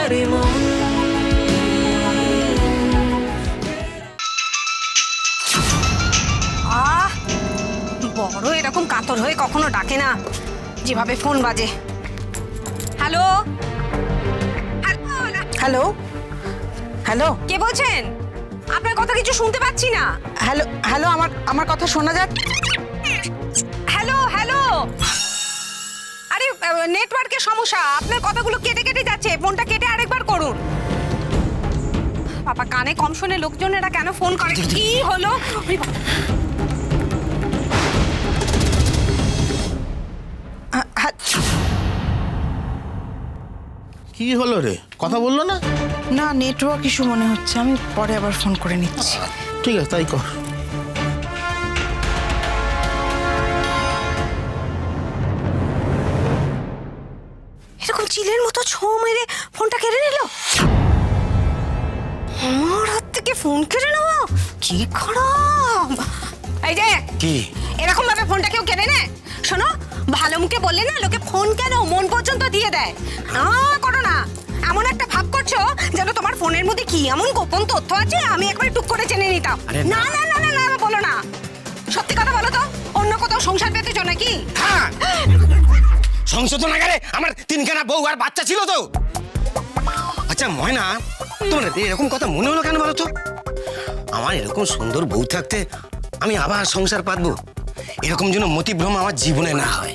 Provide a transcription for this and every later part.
আমারই মন। বড় এরকম কাতর হয়ে কখনো ডাকে না, যেভাবে ফোন বাজে। হ্যালো হ্যালো হ্যালো কে বলছেন? আপনার কথা কিছু শুনতে পাচ্ছি না। হ্যালো হ্যালো আমার কথা শোনা যাচ্ছে? হ্যালো হ্যালো, আরে নেটওয়ার্কের সমস্যা, আপনার কথাগুলো কেটে কেটে যাচ্ছে। ফোনটা কেটে আরেকবার করুন। বাবা, কানে কম শোনে লোকজনেরা কেন ফোন করে? কি হলো? কি হলো রে, কথা বললো না? না, নেটওয়ার্ক ইস্যু মনে হচ্ছে। আমি পরে আবার ফোন করে নিচ্ছি। ঠিক আছে, তাই কর। এরকম চিলের মতো ছো মেরে ফোনটা কেড়ে নিল। আমার হাত থেকে ফোন কেড়ে নেওয়া কি খারাপ। এই যে কি এরকম ভাবে ফোনটা কেউ কেড়ে নেয়? শোনো, ভালো মুখে বললে না লোকে ফোন কেন মন পর্যন্ত দিয়ে দেয়। না করো না, এমন একটা ভাব করছো যেন তোমার ফোনের মধ্যে কি এমন গোপন তথ্য আছে আমি একবার টুক করে জেনে নিতাম। না না না না না, বলো না, সত্যি কথা বলো তো, অন্য কোথাও সংসার পেতেছো নাকি? হ্যাঁ, সংশোধনাগারে আমার তিনখানা বউ আর বাচ্চা ছিল তো। আচ্ছা ময়না, তোমার এরকম কথা মনে হলো কেন বলো তো? আমার এরকম সুন্দর বউ থাকতে আমি আবার সংসার পাতবো, এরকম যেন মতিভ্রম আমার জীবনে না হয়।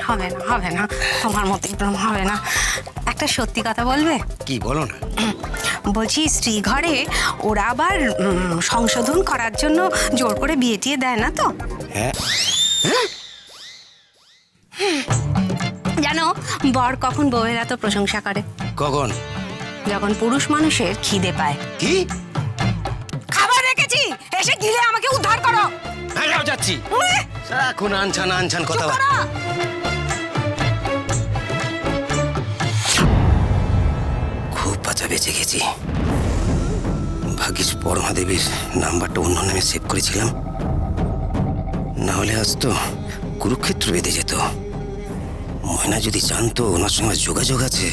হবে না হবে না, তোমার মতিভ্রম হবে না। একটা সত্যি কথা বলবে? কি বলো না? বলছি, স্ত্রী ঘরে ওরা আবার সংশোধন করার জন্য জোর করে বিয়ে টিয়ে দেয় না তো? হ্যাঁ, জানো, বর কখন বউয়ের এত প্রশংসা করে? কখন? যখন পুরুষ মানুষের খিদে পায়। কি? খাবার রেখেছি, এসে গিলে আমাকে উদ্ধার করো। হ্যাঁ যাও, যাচ্ছি। এখন আনছান আনছান কথা বল। খুব বাঁচা বেঁচে গেছি। ভাগ্যিস পরমা দেবীর নাম্বারটা অন্য নামে সেভ করেছিলাম, না হলে আজ তো কুরুক্ষেত্র বেঁধে যেত। ময়না যদি জানতো ওনার সঙ্গে যোগাযোগ আছে,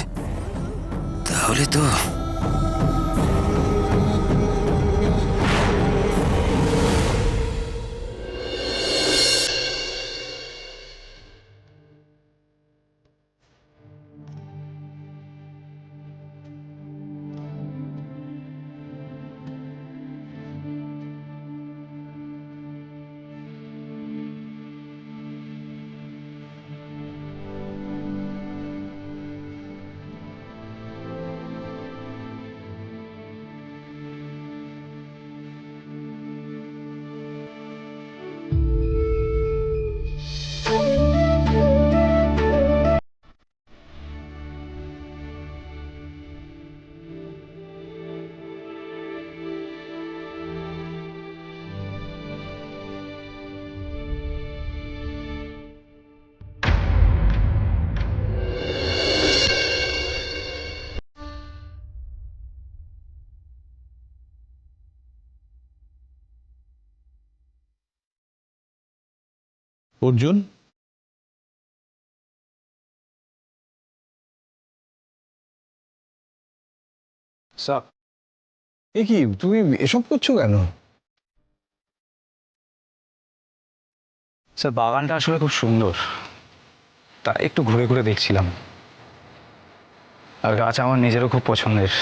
তাহলে তো। অর্জুন, স্যার, এ কি তুমি এসব করছো কেন? স্যার, বাগানটা আসলে খুব সুন্দর, তাই একটু ঘুরে ঘুরে দেখছিলাম। আর গাছ আমার নিজেরও খুব পছন্দের,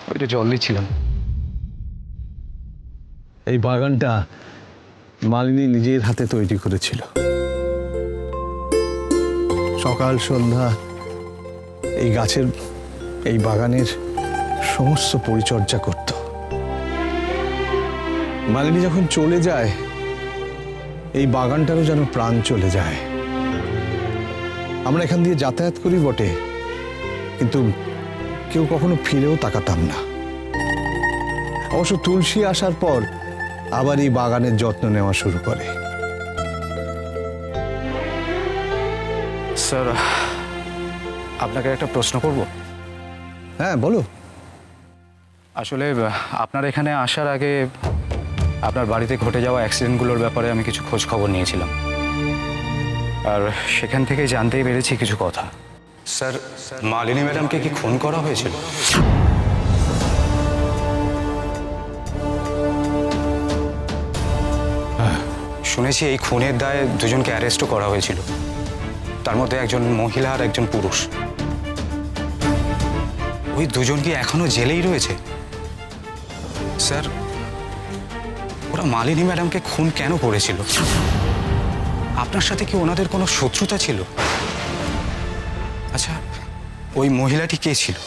ওইটা জল দিচ্ছিলাম। এই বাগানটা মালিনী নিজের হাতে তৈরি করেছিল। সকাল সন্ধ্যা এই গাছের, এই বাগানের সমস্ত পরিচর্যা করত। মালিনী যখন চলে যায়, এই বাগানটারও যেন প্রাণ চলে যায়। আমরা এখান দিয়ে যাতায়াত করি বটে, কিন্তু কেউ কখনো ফিরেও তাকাতাম না। অবশ্য তুলসী আসার পর আবার এই বাগানের যত্ন নেওয়া শুরু করে। স্যার, আপনাকে একটা প্রশ্ন করব? হ্যাঁ, বলো। আসলে আপনার এখানে আসার আগে আপনার বাড়িতে ঘটে যাওয়া অ্যাক্সিডেন্টগুলোর ব্যাপারে আমি কিছু খোঁজ খবর নিয়েছিলাম, আর সেখান থেকে জানতেই পেরেছি কিছু কথা। স্যার, মালিনী ম্যাডামকে কি খুন করা হয়েছিল? শুনেছি এই খুনের দায়ে দুজনকে অ্যারেস্টও করা হয়েছিল, তার মধ্যে একজন মহিলা আর একজন পুরুষ। ওই দুজন কি এখনো জেলেই রয়েছে? স্যার, ওরা মালিনী ম্যাডামকে খুন কেন করেছিল? আপনার সাথে কি ওনাদের কোনো শত্রুতা ছিল? আচ্ছা, ওই মহিলাটি কে ছিল?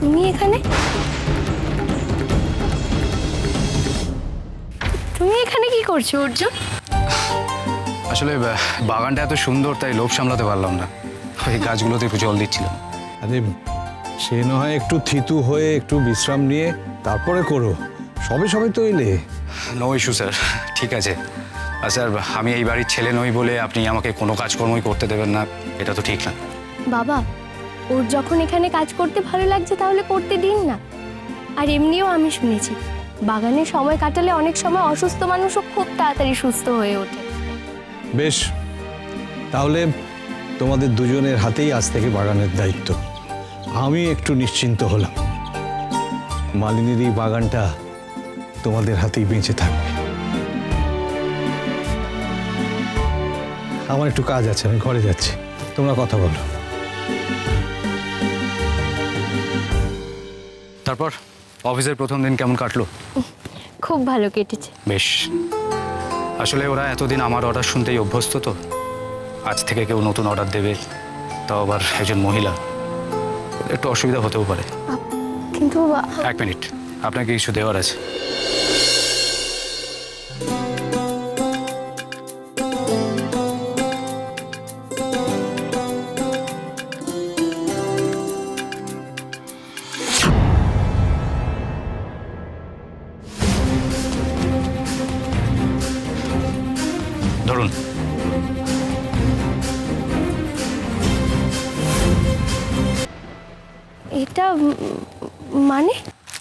তুমি এখানে? তুমি এখানে কি করছো অর্জুন? আসলে বাগানটা এত সুন্দর, তাই লোভ সামলাতে পারলাম না, ওই গাছগুলোতে একটু জল দিচ্ছিলাম। আরে সে না হয় একটু থিতু হয়ে একটু বিশ্রাম নিয়ে তারপরে করো, সবে সবে তো এলে। নো ইস্যু স্যার, ঠিক আছে। আর স্যার, আমি এই বাড়ির ছেলে নই বলে আপনি আমাকে কোনো কাজকর্মই করতে দেবেন না, এটা তো ঠিক না। বাবা, ওর যখন এখানে কাজ করতে ভালো লাগছে তাহলে করতে দিন না। আর এমনিও আমি শুনেছি বাগানে সময় কাটালে অনেক সময় অসুস্থ মানুষও খুব তাড়াতাড়ি সুস্থ হয়ে ওঠে। বেশ, তাহলে তোমাদের দুজনের হাতেই আজ থেকে বাগানের দায়িত্ব। আমি একটু নিশ্চিন্ত হলাম, মালিনীর এই বাগানটা তোমাদের হাতেই বেঁচে থাকবে। আমার একটু কাজ আছে, আমি ঘরে যাচ্ছি, তোমরা কথা বলো। তারপর অফিসের প্রথম দিন কেমন কাটলো? খুব ভালো কেটেছে। বেশ, আসলে ওরা এতদিন আমার অর্ডার শুনতেই অভ্যস্ত, তো আজ থেকে কেউ নতুন অর্ডার দেবে, তাও আবার একজন মহিলা, একটু অসুবিধা হতেও পারে। কিন্তু এক মিনিট, আপনাকে কিছু দেওয়ার আছে। ধরুন। এটা মানে?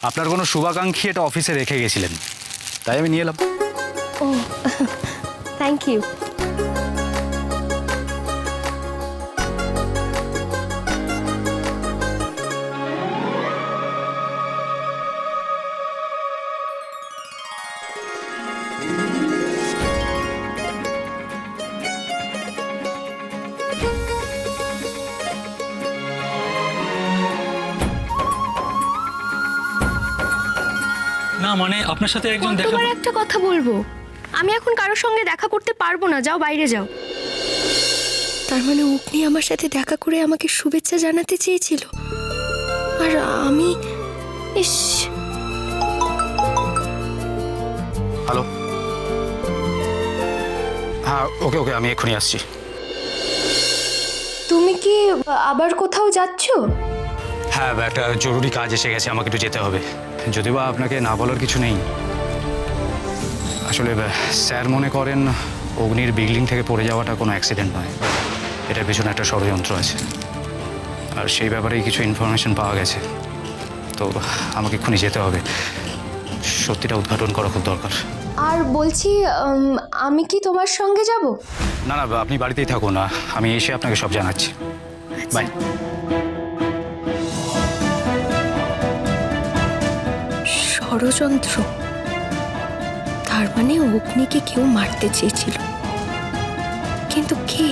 আপনার কোনো শুভাকাঙ্ক্ষী এটা অফিসে রেখে গেছিলেন, তাই আমি নিয়ে এলাম। ও, থ্যাংক ইউ। না মানে আপনার সাথে একজন দেখা তোমার একটা কথা বলবো, আমি এখন কারোর সঙ্গে দেখা করতে পারবো না, যাও বাইরে যাও। তার মানে অগ্নি আমার সাথে দেখা করে আমাকে শুভেচ্ছা জানাতে চেয়েছিল, আর আমি ইস। হ্যালো, হ্যাঁ, ওকে ওকে, আমি এক্ষুনি আসছি। তুমি কি আবার কোথাও যাচ্ছ? হ্যাঁ, একটা জরুরি কাজ এসে গেছে, আমাকে একটু যেতে হবে। যদিও বা আপনাকে না বলার কিছু নেই, আসলে স্যার মনে করেন অগ্নির বিল্ডিং থেকে পড়ে যাওয়াটা কোনো অ্যাক্সিডেন্ট নয়, এটার পেছনে একটা ষড়যন্ত্র আছে, আর সেই ব্যাপারেই কিছু ইনফরমেশন পাওয়া গেছে। তো আমাকে এক্ষুনি যেতে হবে, সত্যিটা উদ্ঘাটন করা খুব দরকার। আর বলছি, আমি কি তোমার সঙ্গে যাব? না না, আপনি বাড়িতেই থাকুন, না আমি এসে আপনাকে সব জানাচ্ছি। বাই। ষড়যন্ত্র? তার মানে অগ্নিকে কেউ মারতে চেয়েছিল, কিন্তু কে?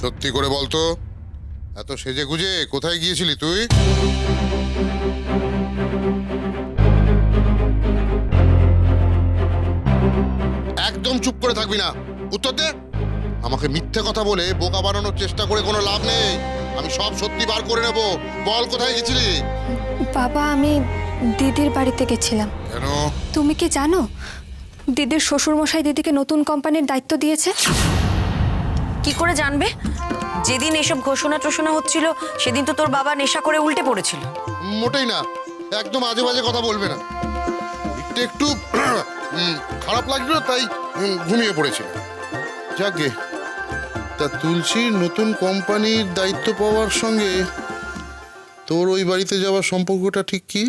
সত্যি করে বলতো, এত সেজে গুজে কোথায় গিয়েছিলি তুই? একদম চুপ করে থাকবি না, উত্তর দে। আমাকে মিথ্যে কথা বলে বোকা বানানোর চেষ্টা করে কোনো লাভ নেই, আমি সব সত্যি বার করে নেব। বল কোথায় গেছিলি? বাবা, আমি দিদির বাড়িতে গেছিলাম। কেন? তুমি কি জানো দিদির শ্বশুরমশাই দিদিকে নতুন কোম্পানির দায়িত্ব দিয়েছে? কি করে জানবে? যেদিন এসব ঘোষণা টোষণা হচ্ছিল সেদিন তো তোর বাবা নেশা করে উল্টে পড়েছিল। মোটেই না, একদম আজে বাজে কথা বলবে না। একটু খারাপ লাগলো তাই ঘুমিয়ে পড়েছিল। যাকে তা তুলসীর নতুন কোম্পানির দায়িত্ব পাওয়ার সঙ্গে তোর ওই বাড়িতে যাওয়ার সম্পর্কটা ঠিক কি?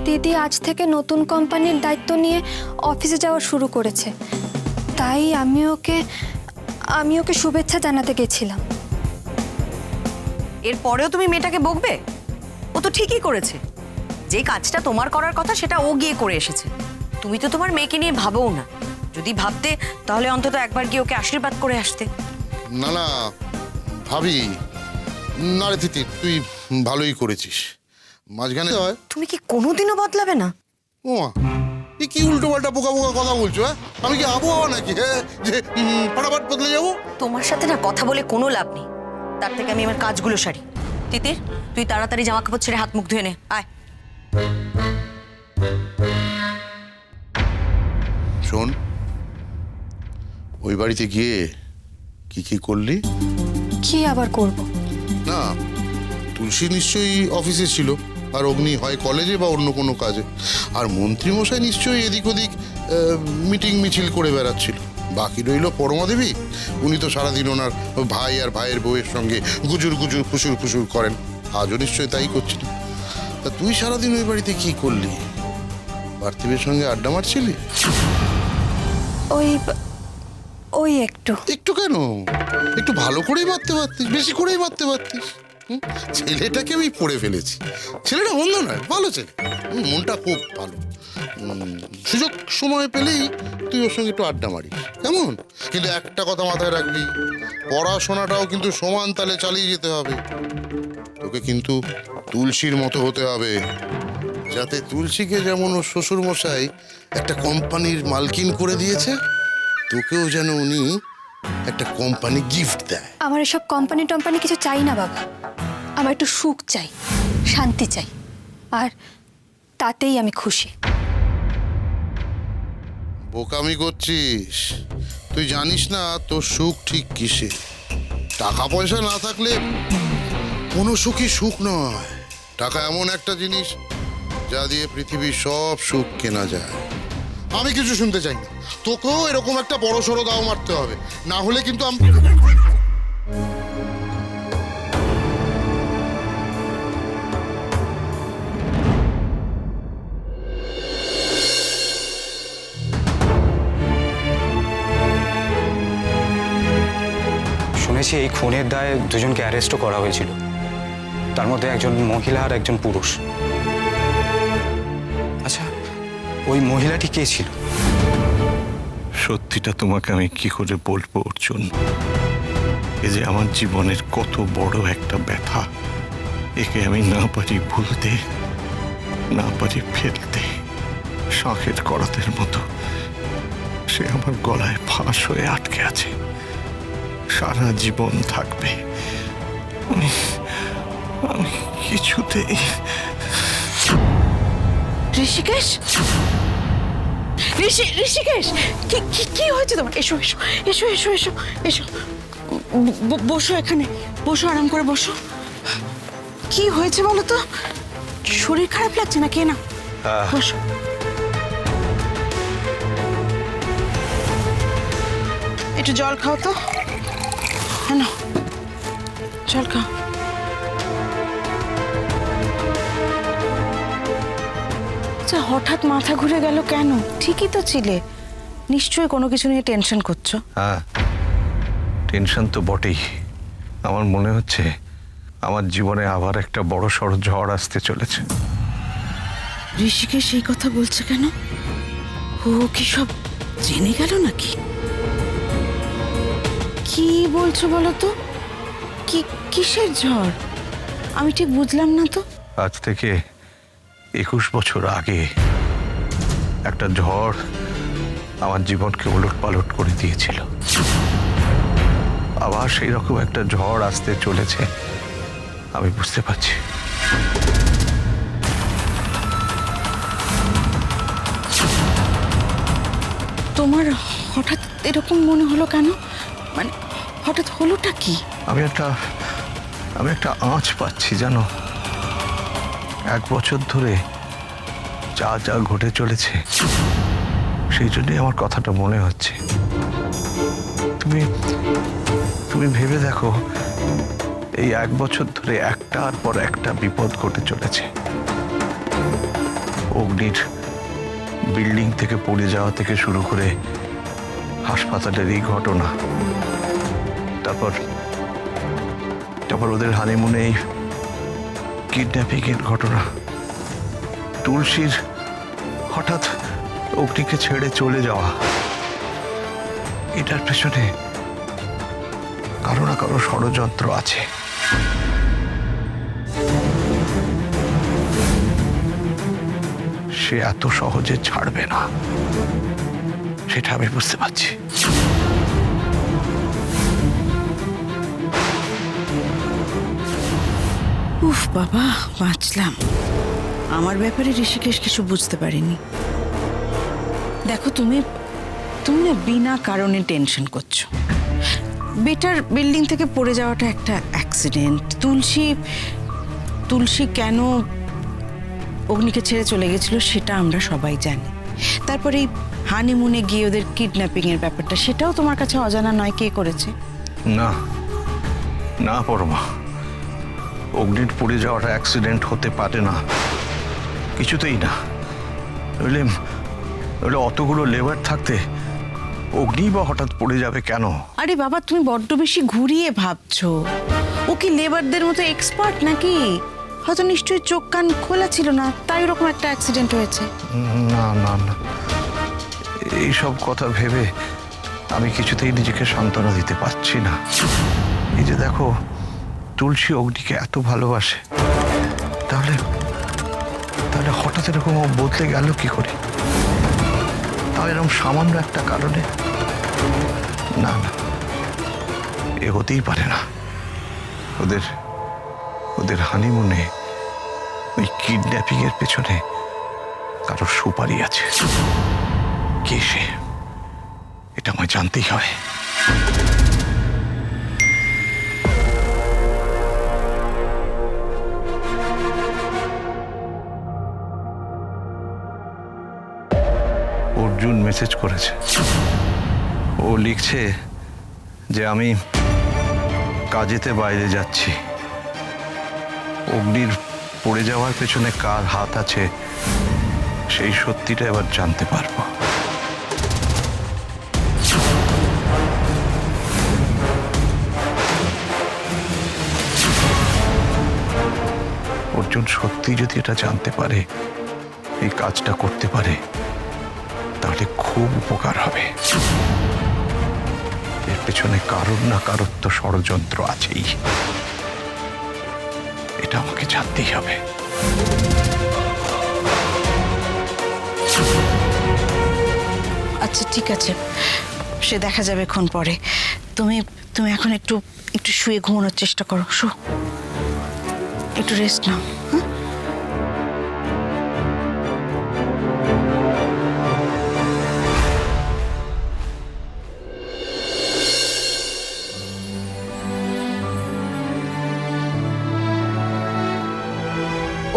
দিদি আজ থেকে নতুন কোম্পানির দায়িত্ব নিয়ে অফিসে যাওয়া শুরু করেছে, তাই আমি ওকে শুভেচ্ছা জানাতে গেছিলাম। এরপরেও তুমি মেয়েটাকে বকবে? ও তো ঠিকই করেছে, যে কাজটা তোমার করার কথা সেটা ও গিয়ে করে এসেছে। তুমি তো তোমার মেয়েকে নিয়ে ভাবও না, যদি ভাবতে তাহলে অন্তত একবার গিয়ে ওকে আশীর্বাদ করে আসতে। না না ভাবি, না রে তিতির, তুই ভালোই করেছিস। মাঝখানে হয় তুমি কি কোনোদিনও বদলাবে না? ও মা, এই কি উল্টো পাল্টা বোকা বোকা কথা বলছো? হ্যাঁ, আমি কি আবহাওয়া নাকি? হ্যাঁ, যে ফটাফট বদলে যাবো? তোমার সাথে না কথা বলে কোনো লাভ নেই, তার থেকে আমি আমার কাজগুলো সারি। তিতির, তুই তাড়াতাড়ি জামা কাপড় ছেড়ে হাত মুখ ধুয়ে নে, আয়। শোন, ওই বাড়িতে গিয়ে কি কি করলি? কি আবার করব? না, তুলসী নিশ্চয়ই অফিসে ছিল, আর অগ্নি হয় কলেজে বা অন্য কোনো কাজে, আর মন্ত্রী মশাই নিশ্চয়ই এদিক ওদিক মিটিং মিছিল করে বেড়াচ্ছিল। বাকি রইল পরমা দেবী, উনি তো সারাদিন ওনার ভাই আর ভাইয়ের বউয়ের সঙ্গে গুজুর গুজুর ফুসুর ফুসুর করেন, আজও নিশ্চয়ই তাই করছিল। তা তুই সারাদিন ওই বাড়িতে কি করলি? পার্থিবের সঙ্গে আড্ডা মারছিলি? ওই একটু একটু কেন, একটু ভালো করেই মারতে পারতিস, বেশি করেই মারতে পারতিস। ছেলেটাকে আমি পড়ে ফেলেছি, ছেলেটা মন্দ নয়, ভালো ছেলে, মনটা খুব ভালো। সুযোগ সময় পেলেই তুই ওর সঙ্গে একটু আড্ডা মারিস, কেমন? কিন্তু একটা কথা মাথায় রাখবি, পড়াশোনাটাও কিন্তু সমান তালে চালিয়ে যেতে হবে। তোকে কিন্তু তুলসীর মতো হতে হবে, যাতে তুলসীকে যেমন ওর শ্বশুর মশাই একটা কোম্পানির মালকিন করে দিয়েছে, তোকেও যেন উনি একটা কোম্পানি গিফট দেয়। আমার এসব কোম্পানি টম্পানি কিছু চাই না বাবা, আমার একটু সুখ চাই, শান্তি চাই, আর তাতেই আমি খুশি। বোকামি করছিস, তুই জানিস না তোর সুখ ঠিক কিসে? টাকা পয়সা না থাকলে কোনো সুখই সুখ নয়। টাকা এমন একটা জিনিস যা দিয়ে পৃথিবীর সব সুখ কেনা যায়। আমি কিছু শুনতে চাই না, তোকেও এরকম একটা বড় সড়ো দাও মারতে হবে, না হলে কিন্তু আমি শুনেছি এই খুনের দায়ে দুজনকে অ্যারেস্টও করা হয়েছিল, তার মধ্যে একজন মহিলা আর একজন পুরুষ। আচ্ছা, ওই মহিলাটি কে ছিল? সত্যিটা তোমাকে আমি কি করে বলবো অর্জুন? এ যে আমার জীবনের কত বড় একটা ব্যথা, একে আমি না পারি ভুলতে, না পারি ফেলতে। শাঁখের করাতের মতো সে আমার গলায় ফাঁস হয়ে আটকে আছে, সারা জীবন থাকবে। আমি কিছুতেই। ঋষিকেশ, ঋষিকেশ, কি হয়েছে তোমার? এসো এসো এসো এসো এসো এসো, বসো এখানে, বসো, আরাম করে বসো। কি হয়েছে বলো তো? শরীর খারাপ লাগছে না? কে না, বসো। একটু জল খাও তো, হ্যাঁ, জল খাও। আচ্ছা, হঠাৎ মাথা ঘুরে গেল কেন? ঠিকই তো ছিলে, নিশ্চয়ই কোনো কিছু নিয়ে টেনশন করছো। হ্যাঁ, টেনশন তো বটেই। আমার মনে হচ্ছে আমার জীবনে আবার একটা বড় সড় ঝড় আসতে চলেছে। ঋষিকেশ এই কথা বলছে কেন? ও কি সব জেনে গেল নাকি? কি বলছো বলো তো? কিসের ঝড়? আমি ঠিক বুঝলাম না তো। আজ থেকে 21 বছর আগে একটা ঝড় আমার জীবনকে ওলট পালট করে দিয়েছিল। আবার সেই রকম একটা ঝড় আসতে চলেছে, আমি বুঝতে পারছি। তোমার হঠাৎ এরকম মনে হলো কেন? মানে হঠাৎ হলোটা কি? আমি একটা আঁচ পাচ্ছি জানো। 1 বছর ধরে যা যা ঘটে চলেছে, সেই জন্যই আমার কথাটা মনে হচ্ছে। তুমি ভেবে দেখো, এই 1 বছর ধরে একটার পর একটা বিপদ ঘটে চলেছে। অগ্নির বিল্ডিং থেকে পড়ে যাওয়া থেকে শুরু করে হাসপাতালের এই ঘটনা, তারপর ওদের হানিমুনে কিডন্যাপিং এর ঘটনা, তুলসীর হঠাৎ অগ্নিকে ছেড়ে চলে যাওয়া, এটার পেছনে কারো না কারো ষড়যন্ত্র আছে। সে এত সহজে ছাড়বে না, সেটা আমি বুঝতে পারছি। উফ বাবা, বাঁচলাম। আমার ব্যাপারে ঋষিকেশ কিছু বুঝতে পারেনি। দেখো, তুমি না বিনা কারণে টেনশন করছো। বেটার বিল্ডিং থেকে পড়ে যাওয়াটা একটা অ্যাক্সিডেন্ট। তুলসী কেন অগ্নিকে ছেড়ে চলে গেছিল সেটা আমরা সবাই জানি। তারপরে এই হানিমুনে গিয়ে ওদের কিডন্যাপিং এর ব্যাপারটা, সেটাও তোমার কাছে অজানা নয় কে করেছে। না না পরমা, অগ্নির পড়ে যাওয়াটা অ্যাক্সিডেন্ট হতে পারে না, কিছুতেই না। নইলে অতগুলো লেবার থাকতে অগ্নি বা হঠাৎ পড়ে যাবে কেন? আরে বাবা, তুমি বড্ড বেশি ঘুরিয়ে ভাবছো। ও কি লেবারদের মতো এক্সপার্ট নাকি? হয়তো নিশ্চয়ই চোখ কান খোলা ছিল না, তাই ওরকম একটা অ্যাক্সিডেন্ট হয়েছে। না না না, এইসব কথা ভেবে আমি কিছুতেই নিজেকে সান্ত্বনা দিতে পারছি না। এই যে দেখো, তুলসী অগ্নিকে এত ভালোবাসে, তাহলে হঠাৎ এরকম ও বদলে গেল কি করে? তাও এরকম সামান্য একটা কারণে? না না, এ হতেই পারে না। ওদের হানিমুনে ওই কিডন্যাপিং এর পেছনে কারো সুপারি আছে। কে সে? এটা আমায় জানতেই হবে। অর্জুন মেসেজ করেছে। ও লিখছে যে আমি কাজেতে বাইরে যাচ্ছি। অগ্নির পড়ে যাওয়ার পেছনে কার হাত আছে সেই সত্যিটা এবার জানতে পারবো। অর্জুন সত্যি যদি এটা জানতে পারে, এই কাজটা করতে পারে, তাহলে খুব উপকার হবে। এর পেছনে কারোর না কারোর তো ষড়যন্ত্র আছেই, এটা আমাকে জানতেই হবে। আচ্ছা ঠিক আছে, সে দেখা যাবে ক্ষণ পরে। তুমি এখন একটু শুয়ে ঘুমানোর চেষ্টা করো। একটু রেস্ট নাও। হ্যাঁ,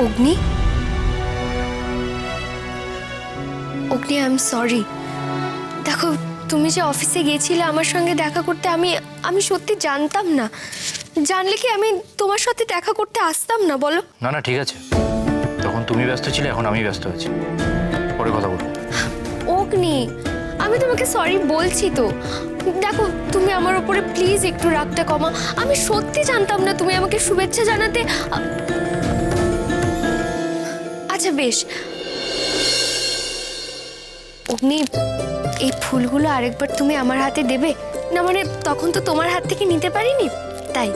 অগ্নি, আই এম সরি। দেখো, তুমি যে অফিসে গিয়েছিলে আমার সঙ্গে দেখা করতে, আমি সত্যি জানতাম না। জানলে কি আমি তোমার সাথে দেখা করতে আসতাম না, বলো? না না, ঠিক আছে। তখন তুমি ব্যস্ত ছিলে, এখন আমি ব্যস্ত আছি। পরে কথা বলবো। অগ্নি, আমি তোমাকে সরি বলছি তো। দেখো, তুমি আমার উপরে প্লিজ একটু রাগটা কমা। আমি সত্যি জানতাম না তুমি আমাকে শুভেচ্ছা জানাতে। আচ্ছা বেশ, অগ্নি, এই ফুলগুলো আরেকবার তুমি আমার হাতে দেবে না? মানে তখন তো তোমার হাত থেকে নিতে পারিনি, তাই।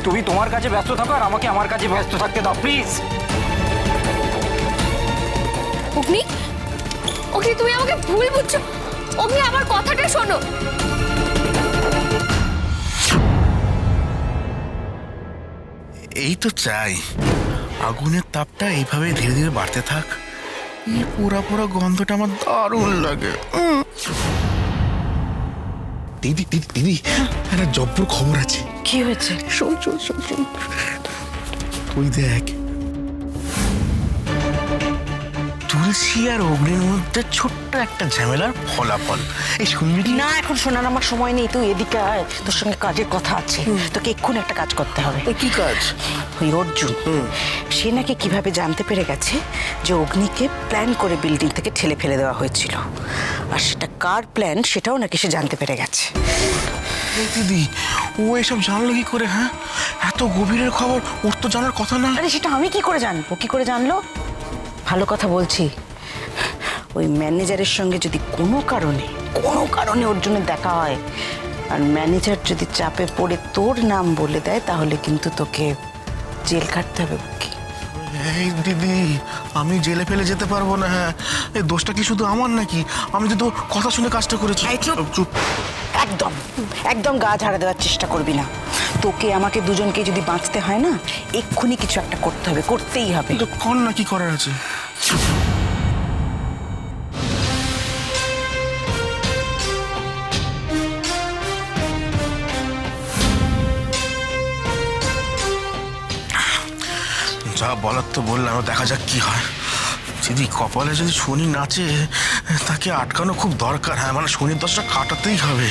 তুমি তোমার কাজে ব্যস্ত থাকো আর আমাকে আমার কাজে ব্যস্ত থাকতে দাও প্লিজ। অগ্নি, তুমি আমাকে ভুল বুঝছো। অগ্নি, আমার কথাটা শোনো। এই তো চাই আগুনের তাপটা এইভাবে ধীরে ধীরে বাড়তে থাক, এই পোড়া পোড়া গন্ধটা আমার দারুণ লাগে। দিদি দিদি দিদি একটা জব্বর খবর আছে। কি হয়েছে? শোন শোন শোন শোন, তুই দেখ, তুলসী আর অগ্নির মধ্যে ছোট্ট একটা ঝামেলার ফলাফল। এই শুনবি কি? না, এখন শোনার আমার সময় নেই, তুই এদিকে আয়, তোর সঙ্গে কাজের কথা আছে। তোকে এক্ষুনি একটা কাজ করতে হবে। কি কাজ? ওই অর্জুন, সে নাকি কিভাবে জানতে পেরে গেছে যে অগ্নিকে প্ল্যান করে বিল্ডিং থেকে ঠেলে ফেলে দেওয়া হয়েছিল, আর সেটা কার প্ল্যান সেটাও নাকি সে জানতে পেরে গেছে। এই দিদি, ও এসব জানলো কি করে? হ্যাঁ, এত গভীরের খবর ওর তো জানার কথা না। আরে সেটা আমি কি করে জানবো? কি করে জানলো? ভালো কথা বলছি, ওই ম্যানেজারের সঙ্গে যদি কোনো কারণে অর্জুনের দেখা হয়, আর ম্যানেজার যদি চাপে পড়ে তোর নাম বলে দেয়, তাহলে কিন্তু তোকে জেল খাটতে হবে। কি এই দিদি, আমি জেলে ফেলে যেতে পারবো না। হ্যাঁ, এই দোষটা কি শুধু আমার নাকি? আমি তো তোর কথা শুনে কাজটা করেছি। চুপ। একদম একদম গা ঝাড়া দেওয়ার চেষ্টা করবি না। তোকে আমাকে দুজনকে যদি বাঁচতে হয় না, এক্ষুনি কিছু একটা করতে হবে, করতেই হবে। তো কর না, কি করার আছে? যা বলার তো বললাম, দেখা যাক কি হয়। যদি কপালে যদি শনি নাচে, তাকে আটকানো খুব দরকার। হ্যাঁ, মানে শনির দশটা কাটাতেই হবে।